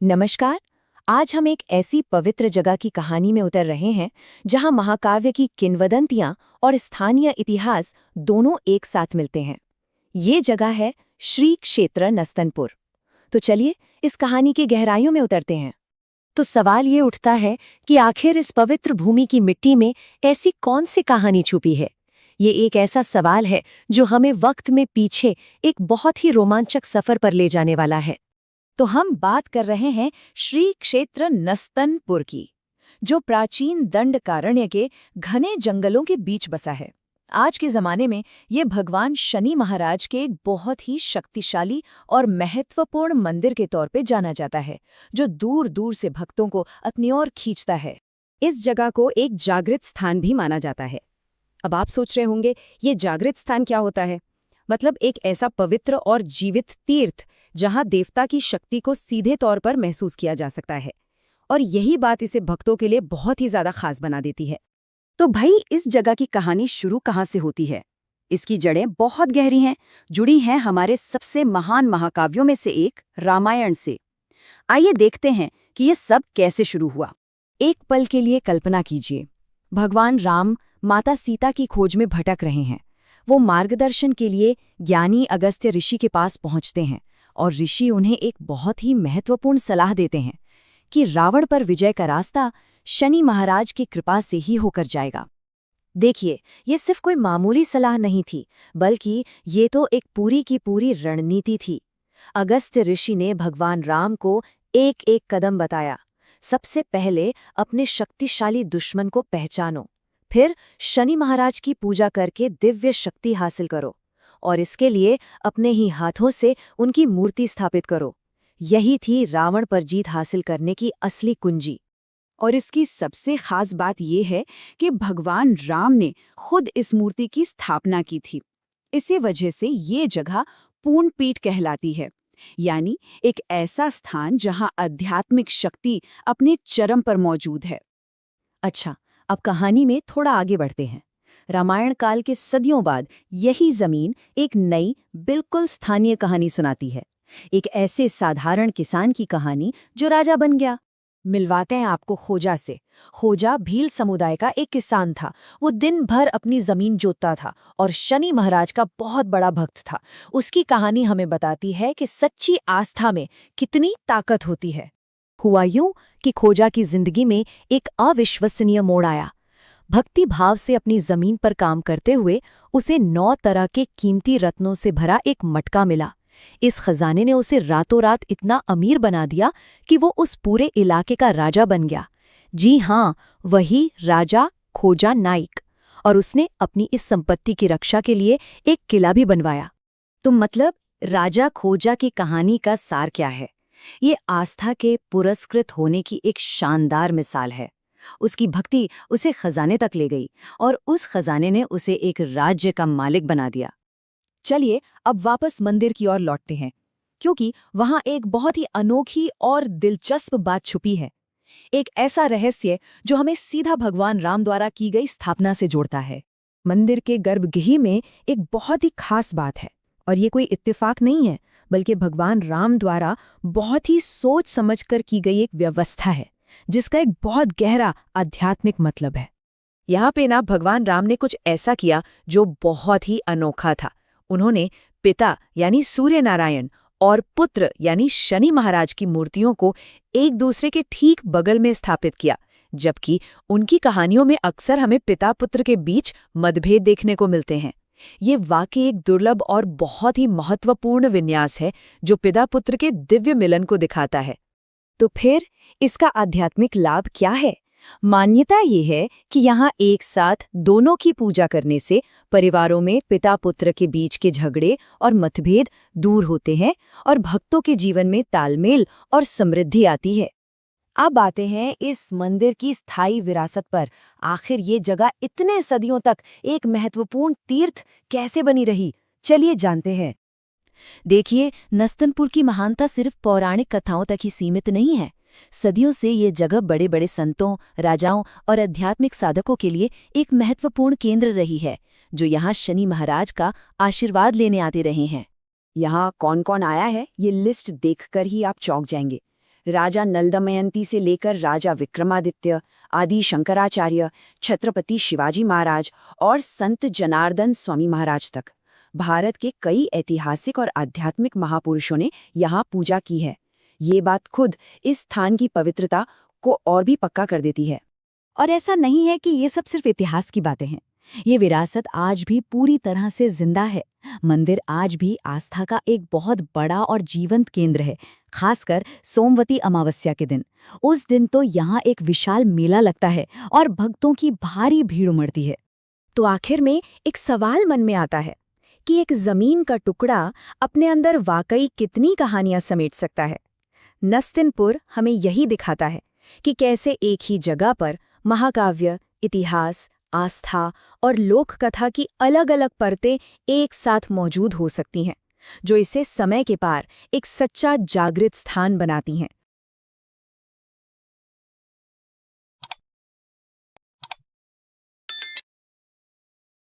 नमस्कार। आज हम एक ऐसी पवित्र जगह की कहानी में उतर रहे हैं जहां महाकाव्य की किंवदंतियां और स्थानीय इतिहास दोनों एक साथ मिलते हैं। ये जगह है श्री क्षेत्र नस्तनपुर। तो चलिए इस कहानी की गहराइयों में उतरते हैं। तो सवाल ये उठता है कि आखिर इस पवित्र भूमि की मिट्टी में ऐसी कौन सी कहानी छुपी है। ये एक ऐसा सवाल है जो हमें वक्त में पीछे एक बहुत ही रोमांचक सफर पर ले जाने वाला है। तो हम बात कर रहे हैं श्री क्षेत्र नस्तनपुर की, जो प्राचीन दंडकारण्य के घने जंगलों के बीच बसा है। आज के जमाने में ये भगवान शनि महाराज के एक बहुत ही शक्तिशाली और महत्वपूर्ण मंदिर के तौर पे जाना जाता है, जो दूर दूर से भक्तों को अपनी ओर खींचता है। इस जगह को एक जागृत स्थान भी माना जाता है। अब आप सोच रहे होंगे, ये जागृत स्थान क्या होता है? मतलब एक ऐसा पवित्र और जीवित तीर्थ जहां देवता की शक्ति को सीधे तौर पर महसूस किया जा सकता है। और यही बात इसे भक्तों के लिए बहुत ही ज्यादा खास बना देती है। तो भाई, इस जगह की कहानी शुरू कहाँ से होती है? इसकी जड़ें बहुत गहरी हैं, जुड़ी हैं हमारे सबसे महान महाकाव्यों में से एक रामायण से। आइए देखते हैं कि ये सब कैसे शुरू हुआ। एक पल के लिए कल्पना कीजिए, भगवान राम माता सीता की खोज में भटक रहे हैं। वो मार्गदर्शन के लिए ज्ञानी अगस्त्य ऋषि के पास पहुंचते हैं और ऋषि उन्हें एक बहुत ही महत्वपूर्ण सलाह देते हैं कि रावण पर विजय का रास्ता शनि महाराज की कृपा से ही होकर जाएगा। देखिए, ये सिर्फ कोई मामूली सलाह नहीं थी, बल्कि ये तो एक पूरी की पूरी रणनीति थी। अगस्त्य ऋषि ने भगवान राम को एक एक कदम बताया। सबसे पहले अपने शक्तिशाली दुश्मन को पहचानो, फिर शनि महाराज की पूजा करके दिव्य शक्ति हासिल करो, और इसके लिए अपने ही हाथों से उनकी मूर्ति स्थापित करो। यही थी रावण पर जीत हासिल करने की असली कुंजी। और इसकी सबसे खास बात यह है कि भगवान राम ने खुद इस मूर्ति की स्थापना की थी। इसी वजह से ये जगह पूर्ण पीठ कहलाती है, यानी एक ऐसा स्थान जहां आध्यात्मिक शक्ति अपने चरम पर मौजूद है। अच्छा, अब कहानी में थोड़ा आगे बढ़ते हैं। रामायण काल के सदियों बाद यही जमीन एक नई, बिल्कुल स्थानीय कहानी सुनाती है। एक ऐसे साधारण किसान की कहानी जो राजा बन गया। मिलवाते हैं आपको खोजा से। खोजा भील समुदाय का एक किसान था। वो दिन भर अपनी जमीन जोतता था और शनि महाराज का बहुत बड़ा भक्त था। उसकी कहानी हमें बताती है कि सच्ची आस्था में कितनी ताकत होती है। हुआ यूं कि खोजा की जिंदगी में एक अविश्वसनीय मोड़ आया। भक्ति भाव से अपनी जमीन पर काम करते हुए उसे 9 तरह के कीमती रत्नों से भरा एक मटका मिला। इस खजाने ने उसे रातों रात इतना अमीर बना दिया कि वो उस पूरे इलाके का राजा बन गया। जी हाँ, वही राजा खोजा नाइक। और उसने अपनी इस संपत्ति की रक्षा के लिए एक किला भी बनवाया। तो मतलब राजा खोजा की कहानी का सार क्या है? ये आस्था के पुरस्कृत होने की एक शानदार मिसाल है। उसकी भक्ति उसे खजाने तक ले गई और उस खजाने ने उसे एक राज्य का मालिक बना दिया। चलिए अब वापस मंदिर की ओर लौटते हैं, क्योंकि वहां एक बहुत ही अनोखी और दिलचस्प बात छुपी है। एक ऐसा रहस्य जो हमें सीधा भगवान राम द्वारा की गई स्थापना से जोड़ता है। मंदिर के गर्भगृह में एक बहुत ही खास बात है, और ये कोई इत्तेफाक नहीं है, बल्कि भगवान राम द्वारा बहुत ही सोच समझकर की गई एक व्यवस्था है, जिसका एक बहुत गहरा आध्यात्मिक मतलब है। यहाँ पे ना भगवान राम ने कुछ ऐसा किया जो बहुत ही अनोखा था। उन्होंने पिता यानी सूर्य नारायण और पुत्र यानी शनि महाराज की मूर्तियों को एक दूसरे के ठीक बगल में स्थापित किया, जबकि उनकी कहानियों में अक्सर हमें पिता पुत्र के बीच मतभेद देखने को मिलते हैं। ये वाकई एक दुर्लभ और बहुत ही महत्वपूर्ण विन्यास है जो पिता पुत्र के दिव्य मिलन को दिखाता है। तो फिर इसका आध्यात्मिक लाभ क्या है? मान्यता ये है कि यहाँ एक साथ दोनों की पूजा करने से परिवारों में पिता पुत्र के बीच के झगड़े और मतभेद दूर होते हैं और भक्तों के जीवन में तालमेल और समृद्धि आती है। अब आते हैं इस मंदिर की स्थायी विरासत पर। आखिर ये जगह इतने सदियों तक एक महत्वपूर्ण तीर्थ कैसे बनी रही? चलिए जानते हैं। देखिए, नस्तनपुर की महानता सिर्फ पौराणिक कथाओं तक ही सीमित नहीं है। सदियों से ये जगह बड़े बड़े संतों, राजाओं और आध्यात्मिक साधकों के लिए एक महत्वपूर्ण केंद्र रही है, जो यहाँ शनि महाराज का आशीर्वाद लेने आते रहे हैं। यहाँ कौन कौन आया है, ये लिस्ट देखकर ही आप चौंक जाएंगे। राजा नल दमयंती से लेकर राजा विक्रमादित्य, आदि शंकराचार्य, छत्रपति शिवाजी महाराज और संत जनार्दन स्वामी महाराज तक भारत के कई ऐतिहासिक और आध्यात्मिक महापुरुषों ने यहाँ पूजा की है। ये बात खुद इस स्थान की पवित्रता को और भी पक्का कर देती है। और ऐसा नहीं है कि ये सब सिर्फ इतिहास की बातें हैं। ये विरासत आज भी पूरी तरह से जिंदा है। मंदिर आज भी आस्था का एक बहुत बड़ा और जीवंत केंद्र है, खासकर सोमवती अमावस्या के दिन। उस दिन तो यहाँ एक विशाल मेला लगता है और भक्तों की भारी भीड़ उमड़ती है। तो आखिर में एक सवाल मन में आता है कि एक जमीन का टुकड़ा अपने अंदर वाकई कितनी कहानियां समेट सकता है। नस्तिनपुर हमें यही दिखाता है कि कैसे एक ही जगह पर महाकाव्य, इतिहास, आस्था और लोक कथा की अलग-अलग परतें एक साथ मौजूद हो सकती हैं, जो इसे समय के पार एक सच्चा जागृत स्थान बनाती हैं।